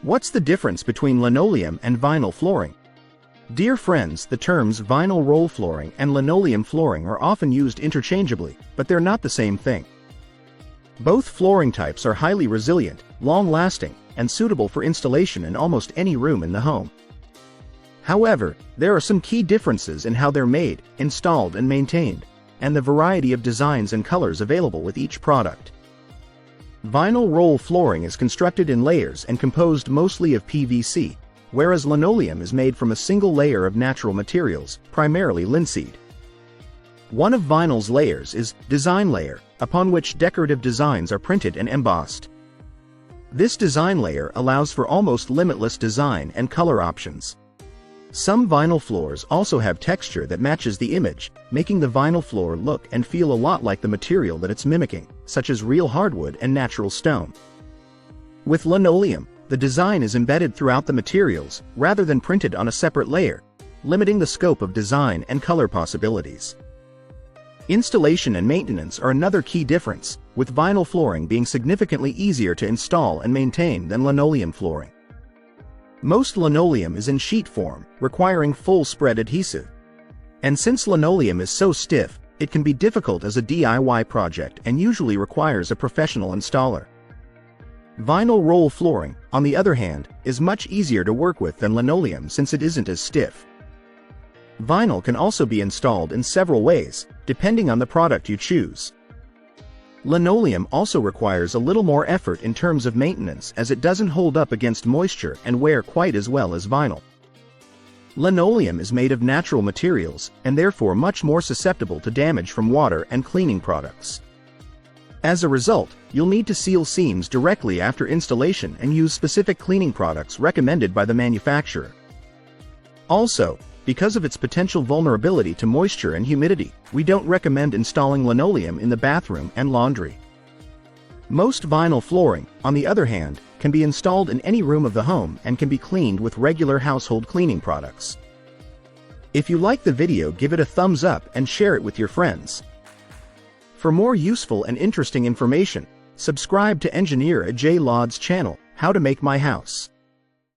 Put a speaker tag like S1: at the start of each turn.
S1: What's the difference between linoleum and vinyl flooring? Dear friends, the terms vinyl roll flooring and linoleum flooring are often used interchangeably, but they're not the same thing. Both flooring types are highly resilient, long-lasting, and suitable for installation in almost any room in the home. However, there are some key differences in how they're made, installed, and maintained, and the variety of designs and colors available with each product. Vinyl roll flooring is constructed in layers and composed mostly of PVC, whereas linoleum is made from a single layer of natural materials, primarily linseed. One of vinyl's layers is design layer, upon which decorative designs are printed and embossed. This design layer allows for almost limitless design and color options. Some vinyl floors also have texture that matches the image, making the vinyl floor look and feel a lot like the material that it's mimicking, such as real hardwood and natural stone. With linoleum, the design is embedded throughout the materials rather than printed on a separate layer, limiting the scope of design and color possibilities. Installation and maintenance are another key difference, with vinyl flooring being significantly easier to install and maintain than linoleum flooring. Most linoleum is in sheet form, requiring full spread adhesive. And since linoleum is so stiff, it can be difficult as a DIY project and usually requires a professional installer. Vinyl roll flooring, on the other hand, is much easier to work with than linoleum since it isn't as stiff. Vinyl can also be installed in several ways, depending on the product you choose. Linoleum also requires a little more effort in terms of maintenance as it doesn't hold up against moisture and wear quite as well as vinyl. Linoleum is made of natural materials and therefore much more susceptible to damage from water and cleaning products. As a result, you'll need to seal seams directly after installation and use specific cleaning products recommended by the manufacturer. Also, because of its potential vulnerability to moisture and humidity, we don't recommend installing linoleum in the bathroom and laundry. Most vinyl flooring, on the other hand, can be installed in any room of the home and can be cleaned with regular household cleaning products. If you like the video, give it a thumbs up and share it with your friends. For more useful and interesting information, subscribe to Engineer Ajay Lod's channel, How to Make My House.